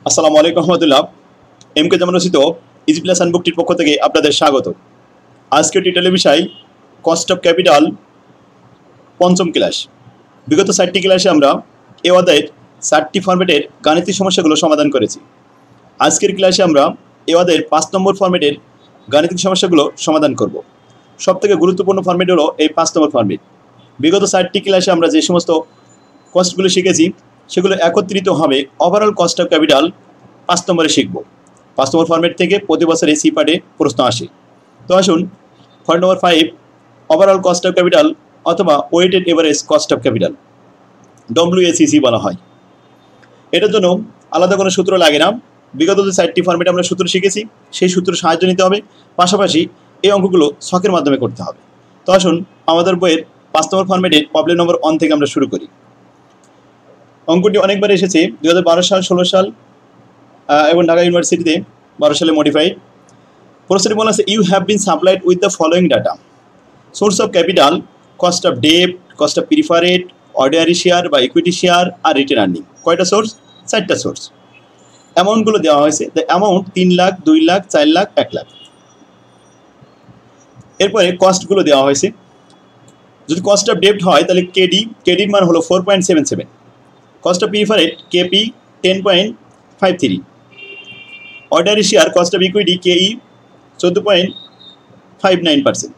আসসালামু আলাইকুম রহমতুল্লাহ। M K জামান রচিত ইজি প্লাস হ্যান্ডবুকটির পক্ষ থেকে আপনাদের স্বাগত। আজকের টিউটোরিয়াল বিষয় কস্ট অফ ক্যাপিটাল পঞ্চম ক্লাস। বিগত 4টি ক্লাসে আমরা এ অধ্যায়ের 4টি ফরম্যাটের গাণিতিক সমস্যাগুলো সমাধান করেছি। আজকের ক্লাসে আমরা এ অধ্যায়ের 5 নম্বর ফরম্যাটের গাণিতিক সমস্যাগুলো সমাধান করব। সবথেকে গুরুত্বপূর্ণ ফরম্যাট হলো এই 5 নম্বর ফরম্যাট। বিগত 4টি ক্লাসে আমরা যে সমস্ত কস্টগুলো শিখেছি সেগুলো একত্রিত হবে ওভারঅল কস্ট অফ ক্যাপিটাল 5 নম্বরে শিখব। 5 নম্বর ফরম্যাট থেকে প্রতি বছর এই সি পার্টে প্রশ্ন আসে। তো আসুন, format number 5 overall cost of capital অথবা weighted average cost of capital, WACC বলা হয়। এটার জন্য আলাদা কোনো সূত্র লাগে না। বিগত যে 4টি ফরম্যাটে আমরা সূত্র শিখেছি সেই সূত্র সাহায্য নিতে হবে, পাশাপাশি এই অঙ্কগুলো ছকের মাধ্যমে করতে হবে। তো আসুন, আমাদের বইয়ের 5 নম্বর ফরম্যাটের প্রবলেম নম্বর 1 থেকে আমরা শুরু করি। অঙ্কটি অনেকবার এসেছে, 2012 সাল, 16 সাল এবং ঢাকা ইউনিভার্সিটিতে 12 সালে মডিফাইড। প্রশ্নটি বলা আছে, you have been supplied with the following data: source of capital, cost of debt, cost of preferred, ordinary share বা ইকুইটি শেয়ার আর রিটেন আর্নিং। কয়টা সোর্স? 4টা সোর্স। অ্যামাউন্টগুলো দেওয়া হয়েছে। The amount 3 lakh, 2 lakh, 4 lakh, 1 lakh. এরপরে কস্টগুলো দেওয়া হয়েছে। যদি কস্ট অফ ডেট হয় তাহলে কেডির মান হলো 4.77, cost of preferred KP 10.53, ordinary share cost of equity KE 14.59%,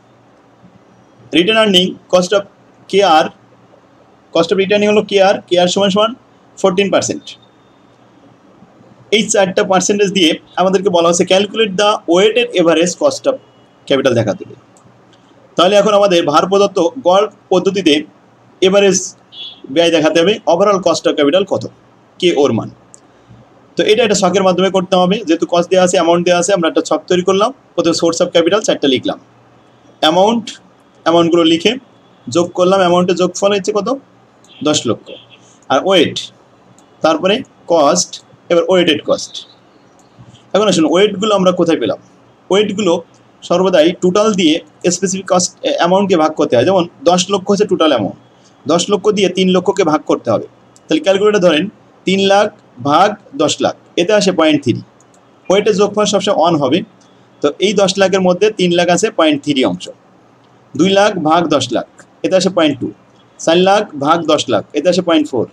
return earning cost of KR, cost of returning হলো কেআর সমান 14%। এই 4টা পার্সেন্টেজ দিয়ে আমাদেরকে বলা হচ্ছে calculate the weighted average cost of capital দেখাতে হবে। তাহলে এখন আমাদের ভার প্রদত্ত গড় পদ্ধতিতে এভারেজ ব্যয় দেখাতে হবে ওভারঅল কস্ট অফ ক্যাপিটাল কত, কে ওর মান। তো এটা একটা ছকের মাধ্যমে করতে হবে। যেহেতু কস্ট দেওয়া আছে, অ্যামাউন্ট দেওয়া আছে, আমরা একটা ছক তৈরি করলাম। প্রথমে সোর্স অফ ক্যাপিটাল 4টা লিখলাম, অ্যামাউন্টগুলো লিখে যোগ করলাম। অ্যামাউন্টের যোগফল হচ্ছে কত? 10 লক্ষ। আর ওয়েট, তারপরে কস্ট, এবার ওয়েটেড কস্ট। এখন আসুন, ওয়েটগুলো আমরা কোথায় পেলাম? ওয়েটগুলো সর্বদাই টোটাল দিয়ে স্পেসিফিক কস্ট অ্যামাউন্টকে ভাগ করতে হয়। যেমন 10 লক্ষ হচ্ছে টোটাল অ্যামাউন্ট, 10 লক্ষ দিয়ে 3 লক্ষকে ভাগ করতে হবে। তাহলে ক্যালকুলেটর ধরেন 3 লাখ ভাগ 10 লাখ, এতে আসে 0.3। ওয়েটের যোগফল সবসময় 1 হবে। তো এই 10 লাখের মধ্যে 3 লাখ আছে 0.3 অংশ। 2 লাখ ভাগ 10 লাখ, এতে আসে 0.2। 4 লাখ ভাগ 10 লাখ, এতে আসে 0.4।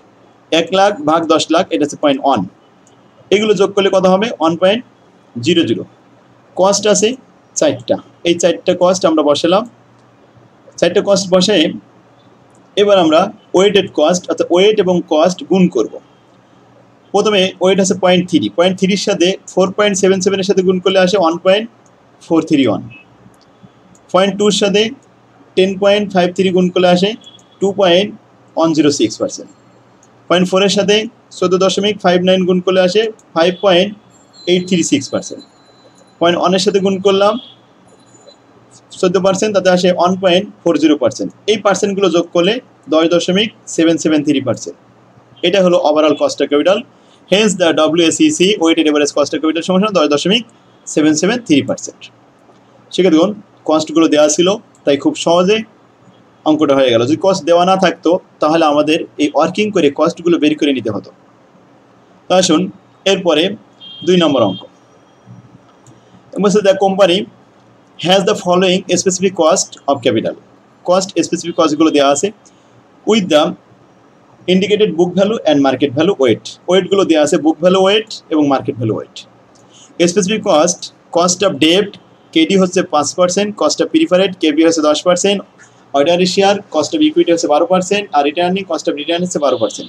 1 লাখ ভাগ 10 লাখ, এটা আছে 0.1। এগুলো যোগ করলে কত হবে? 1.00। কস্ট আছে 4টা, এই 4টা কস্ট আমরা বসালাম। 4টা কস্ট বসে এবার আমরা ওয়েটেড কস্ট অর্থাৎ ওয়েট এবং কস্ট গুণ করব। প্রথমে ওয়েট আছে 0.3, 0.3-র সাথে 4.77-এর সাথে গুণ করলে আসে 1.431। 0.2-র সাথে 10.53 গুণ করলে আসে 2.106%। 0.4-এর সাথে 14.59 গুণ করলে আসে 5.836%। 0.1-এর সাথে গুণ করলাম 14%, তাতে আসে 1.40%। এই পার্সেন্টগুলো যোগ করলে 10.773%। এটা হলো overall cost of capital. Hence the WACC weighted average cost of capital সমান 10.773%। সেক্ষেত্রে কস্টগুলো দেওয়া ছিল, তাই খুব সহজে অঙ্কটা হয়ে গেল। যদি কস্ট দেওয়া না থাকতো তাহলে আমাদের এই ওয়ার্কিং করে কস্টগুলো বের করে নিতে হতো। তো আসুন, এরপরে 2 নম্বর অঙ্ক। The company has the following specific cost of capital. Cost specific কস্টগুলো দেওয়া আছে with the indicated book value and market value weight. ওয়েটগুলো দেওয়া আছে বুক ভ্যালু ওয়েট এবং market value weight. Specific cost, cost of debt K D হচ্ছে 5%, cost of preferred K B হচ্ছে 10%, ordinary share cost of equity হচ্ছে 12%, আর রিটার্নিং কস্ট অফ রিটার্ন হচ্ছে 12%।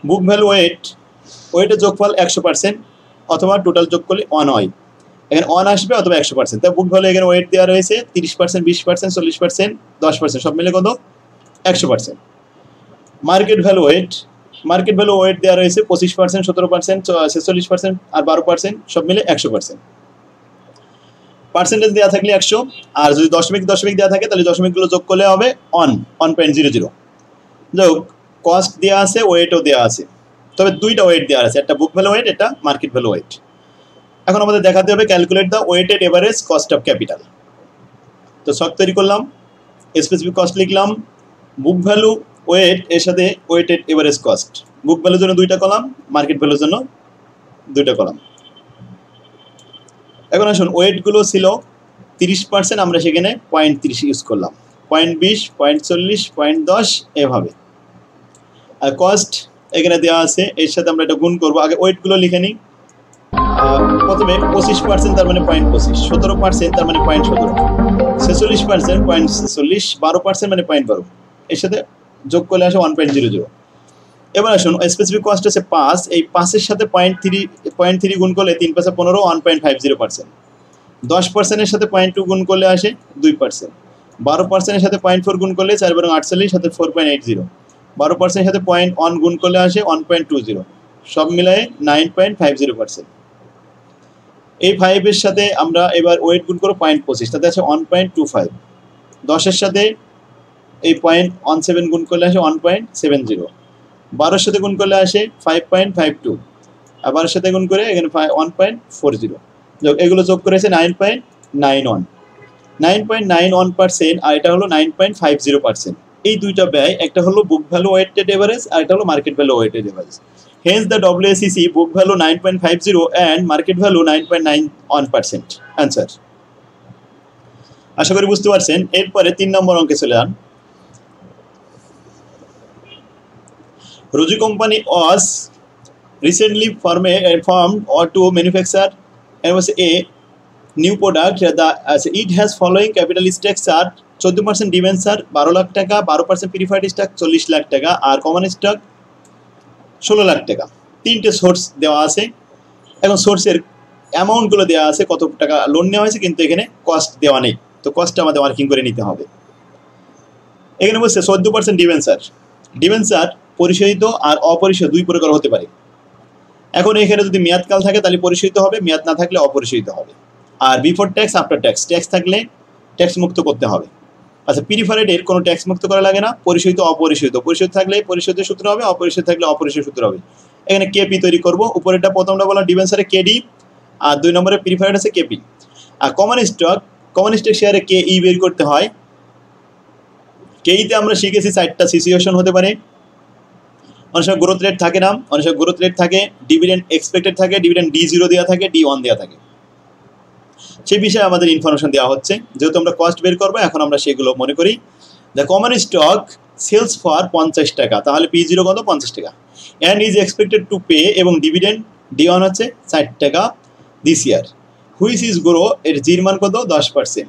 Book value ওয়েটের যোগফল 100% অথবা টোটাল যোগ করলে 1 হয়। এখানে 1 আসবে অথবা 100%। তাই বুক ভ্যালু এখানে ওয়েট দেওয়া রয়েছে 30%, 20%, 40%, 10%, সব মিলে কত? 100%। মার্কেট ভ্যালু ওয়েট দেওয়া রয়েছে 25%, 17%, 46% আর 12%, সব মিলে 100%। পার্সেন্টেজ দেওয়া থাকলে 100, আর যদি দশমিক দেওয়া থাকে তাহলে দশমিকগুলো যোগ করলে হবে 1.00। যোগ কস্ট দেওয়া আছে, ওয়েটও দেওয়া আছে, তবে 2টা ওয়েট দেওয়া আছে, একটা বুক ভ্যালু ওয়েট, একটা মার্কেট ভ্যালু ওয়েট। এখন আমাদের দেখাতে হবে calculate the weighted average cost of capital. তো ছক তৈরি করলাম, স্পেসিফিক কস্ট লিখলাম, বুক ভ্যালু ওয়েট এর সাথে ওয়েটেড এভারেজ কস্ট। বুক ভ্যালুর জন্য 2টা কলাম, মার্কেট ভ্যালুর জন্য দুইটা কলাম। এখন আসুন ওয়েটগুলো ছিল 30%, আমরা সেখানে 0.30 ইউজ করলাম, 0.20, 0.40, 0.10 এভাবে। আর কস্ট এখানে দেওয়া আছে, এর সাথে আমরা এটা গুণ করবো। আগে ওয়েটগুলো লিখে নিই। প্রথমে 25% তার মানে 0.25, 17% তার মানে 0.17, 46% 0.46, 12% মানে 0.12, এর সাথে যোগ করলে আসে 1.00। এবার আসুন স্পেসিফিক কস্ট আছে 5, এই 5-এর সাথে 0.3 গুণ করলে 3 5 15, 1.50%। 10%-এর সাথে 0.2 গুণ করলে আসে 2%। 12%-এর সাথে 0.4 গুণ করলে 4 × 48, সাথে 4.80। 12%-এর সাথে 0.1 গুণ করলে আসে 1.20, সব মিলায়ে 9.50%। এই 5-এর সাথে আমরা এবার ওয়েট গুণ করব 0.25, তাতে আছে 1.25। 10-এর সাথে এই 0.17 গুণ করলে আসে 1.70। 12-এর সাথে গুণ করলে আসে 5.52, আর 12-এর সাথে গুণ করে এখানে 1.40। এগুলো যোগ করেছে 9.91, 9.91%, আর এটা হলো 9.50%। এই দুইটা ব্যয়, একটা হলো বুক ভ্যালু ওয়েটেড এভারেজ, আর একটা হলো market value weighted average. Hence the WACC book value 9.50 and market value 9.91%. Answer. আশা করি বুঝতে পারছেন। এরপরে 3 নম্বর অঙ্কে চলে যান। Roju company was recently formed or to manufacture and was a new product. It has following capital structure: 14% debenture 12 lakh টাকা, 12% preferred stock 40 lakh টাকা, আর common stock 16 lakh টাকা। 3টে সোর্স দেওয়া আছে। এখন সোর্সের অ্যামাউন্টগুলো দেওয়া আছে, কত টাকা লোন নেওয়া হয়েছে, কিন্তু এখানে কস্ট দেওয়া নেই। তো কস্টটা আমাদের ওয়ার্কিং করে নিতে হবে। এখানে বলছে 14% ডিবেঞ্চার। ডিবেঞ্চার পরিশোধিত আর অপরিশোধিত 2 প্রকার হতে পারে। এখন এখানে যদি মেয়াদকাল থাকে তাহলে পরিশোধিত হবে, মেয়াদ না থাকলে অপরিশোধিত হবে। আর before tax, after tax, tax থাকলে ট্যাক্স মুক্ত করতে হবে। আচ্ছা, প্রিফারেডের কোনো ট্যাক্স মুক্ত করা লাগে না, পরিশোধিত অপরিশোধিত, পরিশোধ থাকলে পরিশোধের সূত্র হবে, অপরিশোধ থাকলে অপরিশোধ সূত্র হবে। এখানে কেপি তৈরি করব। উপরেটা প্রথমটা বলা ডিবেঞ্চারে কেডি, আর 2 নম্বরে প্রিফারেড আছে কেপি। আর কমন স্টক শেয়ারে কে ই বের করতে হয়। কেইতে আমরা শিখেছি 4টা সিচুয়েশন হতে পারে। অনেক সময় গ্রোথ রেট থাকে না, অনেক সময় গ্রোথ রেট থাকে, ডিভিডেন্ড এক্সপেক্টেড থাকে, ডিভিডেন্ড D0 দেওয়া থাকে, D1 দেওয়া থাকে। সেই বিষয়ে আমাদের ইনফরমেশন দেওয়া হচ্ছে। যেহেতু আমরা কস্ট বের করবো, এখন আমরা সেগুলো মনে করি। The common stock sells for 50 টাকা, তাহলে P0 কত? 50 টাকা। And is expected to pay, এবং ডিভিডেন্ড D1 হচ্ছে 4 টাকা this year. Which is grow, এর জির মান কত? 10%।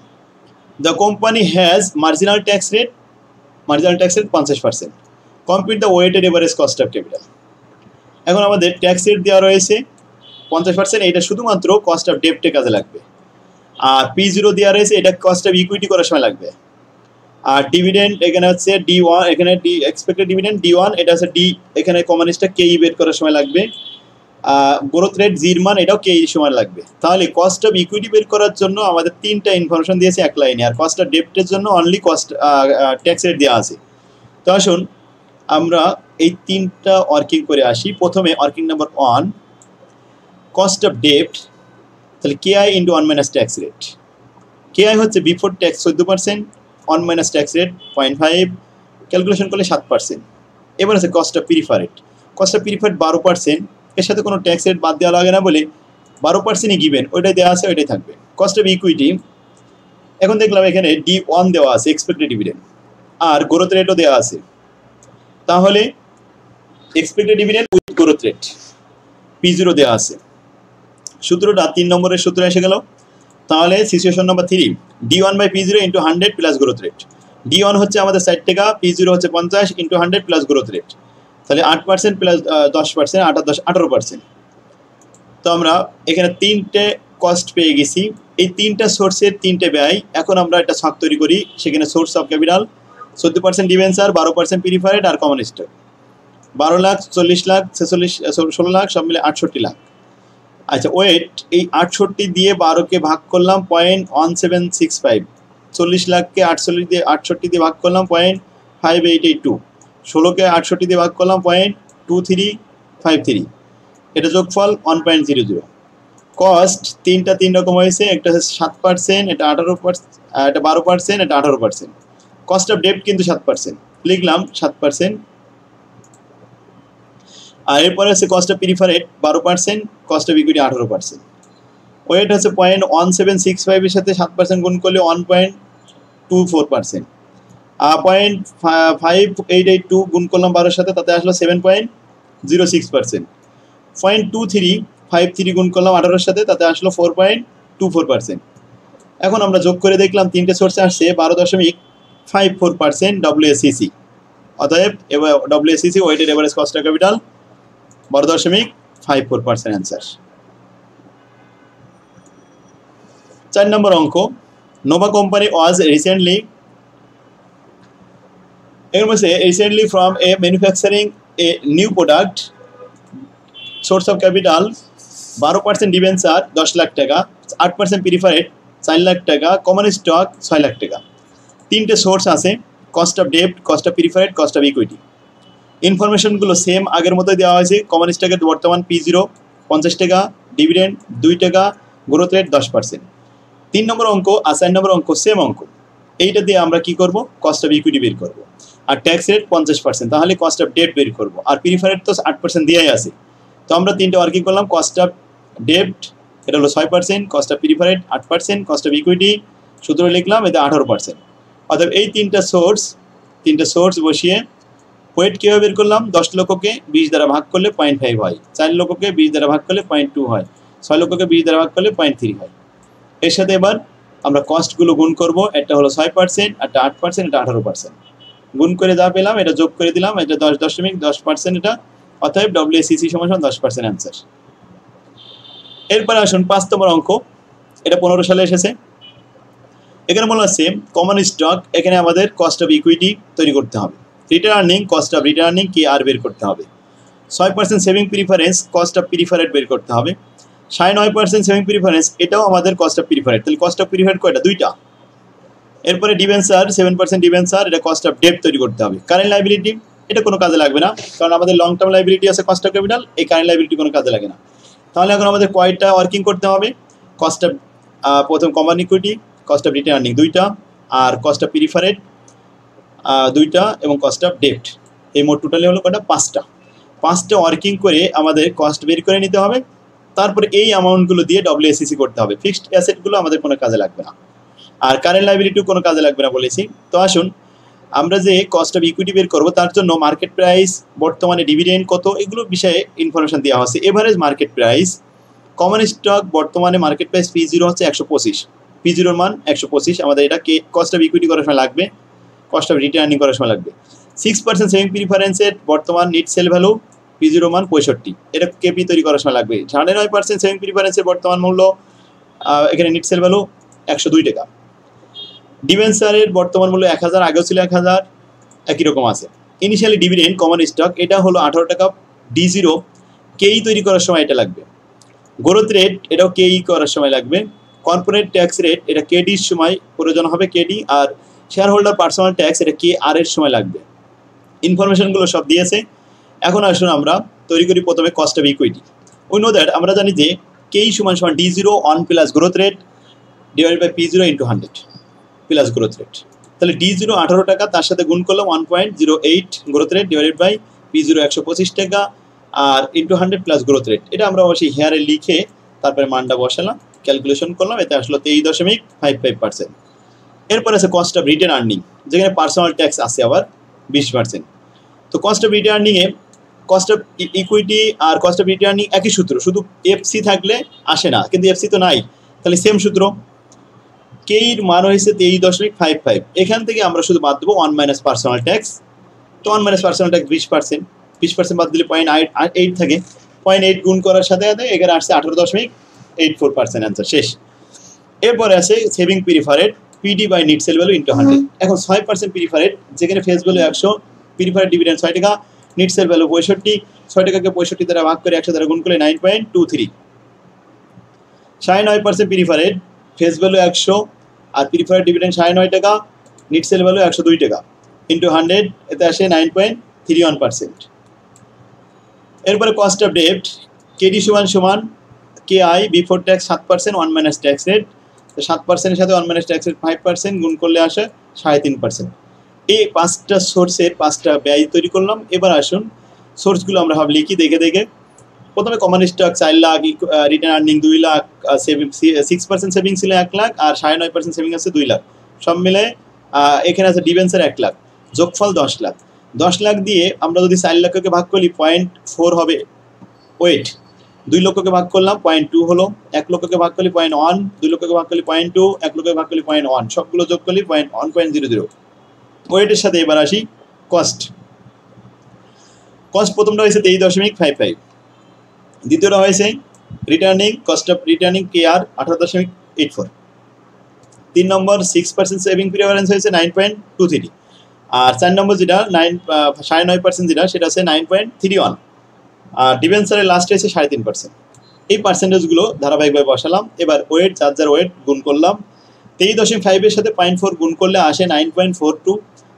The company has marginal tax rate 50%। Compute the weighted average cost of capital. এখন আমাদের ট্যাক্স রেট দেওয়া রয়েছে 50%, এটা শুধুমাত্র কস্ট অফ ডেপ্টে কাজে লাগবে। আর P0 দেওয়া রয়েছে, এটা কস্ট অফ ইকুইটি করার সময় লাগবে। আর ডিভিডেন্ড এখানে হচ্ছে D1, এখানে এক্সপেক্টেড ডিভিডেন্ড D1, এটা হচ্ছে D, এখানে কমন স্টক কেই বের করার সময় লাগবে। গ্রোথ রেট জির মান, এটাও কেই সময় লাগবে। তাহলে কস্ট অফ ইকুইটি বের করার জন্য আমাদের 3টা ইনফরমেশন দিয়েছে এক লাইনে, আর কস্ট অফ ডেপ্টের জন্য অনলি কস্ট ট্যাক্স রেট দেওয়া আছে। তো আসুন আমরা এই 3টা ওয়ার্কিং করে আসি। প্রথমে ওয়ার্কিং নাম্বার 1, কস্ট অফ ডেপ্ট, তাহলে K I into 1 minus tax rate. K I হচ্ছে before tax 14%, 1 minus tax rate 0.5, calculation করলে 7%। এবার আছে cost of preferred. Cost of preferred 12%, এর সাথে কোনো ট্যাক্স রেট বাদ দেওয়া লাগে না বলে 12%ই গিভেন, ওইটাই দেওয়া আছে, ওইটাই থাকবে। কস্ট অফ ইকুইটি, এখন দেখলাম এখানে D1 দেওয়া আছে, এক্সপেক্টেড ডিভিডেন্ড, আর গ্রোথ রেটও দেওয়া আছে। তাহলে expected dividend with growth rate, P0 দেওয়া আছে। সূত্রটা 3 নম্বরের সূত্র এসে গেল। তাহলে situation number 3, D1 by P0 into 100 plus growth rate. D1 হচ্ছে আমাদের 60 টাকা, P0 হচ্ছে 50 ইন্টু 100 প্লাস গ্রোথ রেট, তাহলে 8% প্লাস 10%, 18%। তো আমরা এখানে 3টে কস্ট পেয়ে গেছি। এই 3টা সোর্সের 3টে ব্যয়। এখন আমরা একটা ছক তৈরি করি। সেখানে source of capital 14% debenture, 12% preferred, আর কমন স্টক। 12 লাখ, 40 লাখ, 16 লাখ, সব মিলে 68 লাখ। আচ্ছা, ওয়েট, এই 68 দিয়ে 12কে ভাগ করলাম 0.1765, 40 লাখকে 68 দিয়ে ভাগ করলাম 0.5882, 16কে 68 দিয়ে ভাগ করলাম 0.2353, এটা যোগফল 1.00। কস্ট 3 রকম হয়েছে, একটা হচ্ছে 7%, এটা 18%, এটা 12%, এটা 18%। কস্ট অফ ডেপ্ট কিন্তু 7%, লিখলাম 7%। আর এরপরে আছে cost of preferred 12%, cost of equity 18%। Weight হচ্ছে 0.1765 এর সাথে 7% গুণ করলে 1.24%। 0.5882 গুণ করলাম 12 সাথে, তাতে আসলো 7.06%। 0.2353 গুণ করলাম 18 সাথে, তাতে আসলো 4.24%। এখন আমরা যোগ করে দেখলাম তিনটে সোর্সে আসছে 12.54% WACC। অতএব WACC weighted average cost of capital 12.54% answer. 4 নম্বর অঙ্ক, Nova company was recently from a manufacturing a new product, source of capital 12% debenture 10 lakh টাকা, 8% প্রিফারেড 4 লাখ টাকা, কমন স্টক 6 লাখ টাকা। তিনটে সোর্স আছে, কস্ট অফ ডেপ্ট, cost of preferred, cost of equity. ইনফরমেশনগুলো same আগের মতোই দেওয়া হয়েছে। কমন স্টকের বর্তমান P0 50 টাকা, ডিভিডেন্ড 2 টাকা, গ্রোথ রেট 10%। 3 নম্বর অঙ্ক আর 4 নম্বর অঙ্ক সেম অঙ্ক। এইটা দিয়ে আমরা কি করব, কস্ট অফ ইকুইটি বের করব। আর ট্যাক্স রেট 50%, তাহলে কস্ট অফ ডেপ্ট বের করব। আর প্রিফারেড তো 8% দেওয়াই আছে, তো আমরা তিনটে ওয়ার্কিং করলাম। কস্ট অফ ডেপ্ট এটা হলো 6%, cost of preferred 8%, cost of equity সূত্র লিখলাম এতে 18%। অর্থাৎ এই তিনটা সোর্স বসিয়ে ওয়েট কীভাবে বের করলাম, 10 লক্ষকে 20 দ্বারা ভাগ করলে 0.5 হয়, 4 লক্ষকে 20 দ্বারা ভাগ করলে 0.2 হয়, 6 লক্ষকে 20 দ্বারা ভাগ করলে 0.3 হয়। এর সাথে এবার আমরা কস্টগুলো গুণ করব। একটা হলো 6%, একটা 8%, এটা 18%। গুণ করে যা পেলাম এটা যোগ করে দিলাম, এটা 10.10%। এটা অতএব WACC সমান 10% অ্যান্সার। এরপরে আসুন 5 নম্বর অঙ্ক, এটা 15 সালে এসেছে। এখানে মনে হচ্ছে কমন স্টক, এখানে আমাদের কস্ট অফ ইকুইটি তৈরি করতে হবে। Return earning, cost of return earning কি আর বের করতে হবে। 6% saving preference, cost of preferred বের করতে হবে। 9% সেভিং প্রিফারেন্স, এটাও আমাদের কস্ট অফ প্রিফারেড। তাহলে কস্ট অফ প্রিফারেড কয়টা, 2টা। এরপরে ডিবেঞ্চার 7% ডিবেঞ্চার, এটা কস্ট অফ ডেপ্ট তৈরি করতে হবে। কারেন্ট লাইবিলিটি, এটা কোনো কাজে লাগবে না, কারণ আমাদের লং টার্ম লাইবিলিটি আছে কস্ট অফ ক্যাপিটাল, এই কারেন্ট লাইবিলিটি কোনো কাজে লাগে না। তাহলে এখন আমাদের কয়টা ওয়ার্কিং করতে হবে, কস্ট অফ প্রথম common equity, cost of return earning 2টা, আর কস্ট অফ প্রিফারেড 2টা, এবং কস্ট অফ ডেপ্ট। এই মোট টোটালি হলো কয়টা, 5টা ওয়ার্কিং করে আমাদের কস্ট বের করে নিতে হবে। তারপরে এই অ্যামাউন্টগুলো দিয়ে WACC করতে হবে। ফিক্সড অ্যাসেটগুলো আমাদের কোনো কাজে লাগবে না, আর কারেন্ট লাইবিলিটিও কোনো কাজে লাগবে না বলেছি। তো আসুন আমরা যে কস্ট অফ ইকুইটি বের করবো, তার জন্য মার্কেট প্রাইস, বর্তমানে ডিভিডেন্ড কত, এগুলো বিষয়ে ইনফরমেশন দেওয়া হচ্ছে। Average market price, common stock বর্তমানে মার্কেট প্রাইস P0 হচ্ছে 125, P0 মান 125। আমাদের এটা কস্ট অফ ইকুইটি করার সময় লাগবে, কস্ট অফ রিটার্নিং করার সময় লাগবে। 6% সেভিং প্রিফারেন্সের বর্তমান নিট সেল ভ্যালু P0 মান 65, এটা কেপি তৈরি করার সময় লাগবে। 9.5% সেভিং প্রিফারেন্সের বর্তমান মূল্য, এখানে নিট সেল ভ্যালু 102 টাকা। ডিবেঞ্চারের বর্তমান মূল্য 1000, আগেও ছিল 1000, একই রকম আছে। ইনিশিয়ালি ডিভিডেন্ড কমন স্টক, এটা হলো 18 টাকা। D0 কেই তৈরি করার সময় এটা লাগবে। গ্রোথ রেট, এটাও কেই করার সময় লাগবে। কর্পোরেট ট্যাক্স রেট, এটা KDর সময় প্রয়োজন হবে, KD। আর শেয়ার হোল্ডার পার্সোনাল ট্যাক্স, এটা KR এর সময় লাগবে। ইনফরমেশনগুলো সব দিয়েছে। এখন আসুন আমরা তৈরি করি প্রথমে cost of equity. We know that, আমরা জানি যে কেই সমান D0 1 plus growth rate divide by P0 into 100 plus growth rate. তাহলে D0 18 টাকা, তার সাথে গুণ করলাম 1.08 growth rate divided by P0 125 টাকা, আর ইন্টু 100 প্লাস গ্রোথ রেট। এটা আমরা অবশ্যই হেয়ারে লিখে তারপরে মানটা বসালাম, ক্যালকুলেশন করলাম, এতে আসলো 23.55%। এরপর আছে কস্ট অফ রিটার্ন আর্নিং, যেখানে পার্সোনাল ট্যাক্স আছে আবার 20%। তো কস্ট অফ রিটার্ন আর্নিংয়ে কস্ট অফ ইকুইটি আর কস্ট অফ রিটার্ন আর্নিং একই সূত্র, শুধু FC থাকলে আসে না, কিন্তু FC তো নাই, তাহলে সেম সূত্র। কেইর মান হয়েছে 23.55, এখান থেকে আমরা শুধু বাদ দেবো 1 মাইনাস পার্সোনাল ট্যাক্স। তো 1 মাইনাস পার্সোনাল ট্যাক্স 20% বাদ দিলে 0.8 থাকে। 0.8 গুণ করার সাথে সাথে এখানে আসছে 18.84% অ্যান্সার, শেষ। এরপরে আছে saving preferred, PD by net sale value into 100। এখন 6% প্রিফারেড, যেখানে ফেস ভ্যালু 100, প্রিফারেড ডিভিডেন্ড 6 টাকা, নিট সেল ভ্যালু 65, 6 টাকাকে 65 দ্বারা ভাগ করে 100 দ্বারা গুণ করলে 9.23। 9% প্রিফারেড, ফেস ভ্যালু 100, আর প্রিফারেড ডিভিডেন্ড 9 টাকা, নিট সেল ভ্যালু 102 টাকা ইন্টু 100, এতে আসে 9.31%। এরপরে কস্ট অফ ডেপ্ট, KD সমান KI before tax 7%, 1 minus tax rate. 7%-এর সাথে 1 মাইনাস ট্যাক্স রেট 5% গুণ করলে আসে 3.5%। এই 5টা সোর্সের 5টা ব্যয় তৈরি করলাম। এবার আসুন সোর্সগুলো আমরা ভাব লিখি দেখে দেখে। প্রথমে common stock 4 lakh, return earning 2 lakh, 6% saving ছিল 1 লাখ, আর 9.5% সেভিং আছে 2 লাখ। সব মিলে এখানে আছে ডিবেঞ্চার 1 লাখ, যোগফল 10 লাখ। 10 লাখ দিয়ে আমরা যদি 4 লাখকে ভাগ করি 0.4 হবে ওয়েট। 2 লক্ষকে ভাগ করলাম 0.2 হলো, 1 লক্ষকে ভাগ করলে 0.1, 2 লক্ষকে ভাগ করলে 0.2, 1 লক্ষকে ভাগ করলে 0.1, সবগুলো যোগ করলে 1.00। ওয়েটের সাথে এবার আসি কস্ট। কস্ট প্রথমটা হয়েছে 23.55, দ্বিতীয়টা হয়েছে returning cost of returning care 18.84, 3 number 6% saving preference হয়েছে 9.23, আর 4 নম্বর যেটা 9.5% যেটা সেটা হচ্ছে 9.31, আর ডিবেঞ্চারের লাস্টে এসে 3.5%। এই পার্সেন্টেজগুলো ধারাবাহিকভাবে বসালাম। এবার ওয়েট, যার ওয়েট গুণ করলাম। 23.5 সাথে 0.4 গুণ করলে আসে 9.42,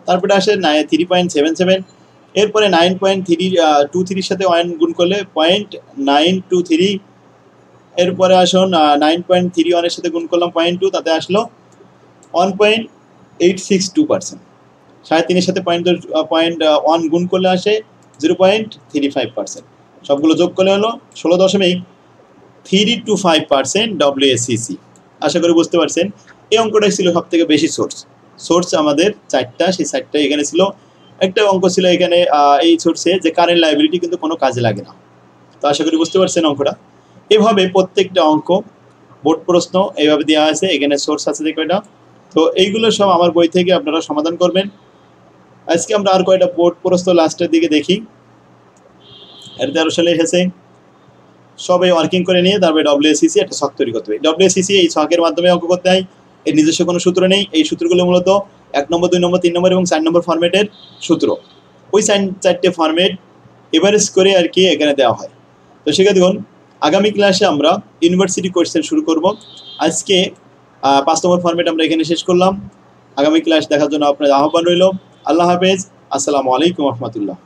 তারপরে আসে 3.77, এরপরে 9.23 সাথে 1 গুণ করলে 0.923, এরপরে আসুন 9.31 সাথে গুণ করলাম 0.2, তাতে আসলো 1.862%। 3.5 সাথে 0.1 গুণ করলে আসে 0.35%। সবগুলো যোগ করলে হলো 16.325% WACC। আশা করি বুঝতে পারছেন। এই অঙ্কটাই ছিল সব থেকে বেশি সোর্স আমাদের 4টা, সেই 4টা এখানে ছিল। একটা অঙ্ক ছিল এখানে এই সোর্সে যে কারেন্ট লাইবিলিটি কিন্তু কোনো কাজে লাগে না। তো আশা করি বুঝতে পারছেন অঙ্কটা। এভাবে প্রত্যেকটা অঙ্ক বোর্ড প্রশ্ন এইভাবে দেওয়া আছে, এখানে সোর্স আছে যে কয়টা। তো এইগুলো সব আমার বই থেকে আপনারা সমাধান করবেন। আজকে আমরা আর কয়টা বোর্ড প্রশ্ন লাস্টের দিকে দেখি। 13 সালে এসেছে, সবাই ওয়ার্কিং করে নিয়ে তারপরে WACC একটা ছক তৈরি করতে হবে। WACC এই ছকের মাধ্যমে অঙ্ক করতে হয়, এর নিজস্ব কোনো সূত্র নেই। এই সূত্রগুলো মূলত 1 নম্বর, 2 নম্বর, 3 নম্বর এবং 4 নম্বর ফরম্যাটের সূত্র। ওই 4টে ফরম্যাট এভারেজ করে আর কি এখানে দেওয়া হয়। তো সেক্ষেত্রে দেখুন, আগামী ক্লাসে আমরা ইউনিভার্সিটি কোয়েশ্চেন শুরু করব। আজকে 5 নম্বর ফরম্যাট আমরা এখানে শেষ করলাম। আগামী ক্লাস দেখার জন্য আপনাদের আহ্বান রইল। আল্লাহ হাফেজ, আসসালামু আলাইকুম রহমতুল্লাহ।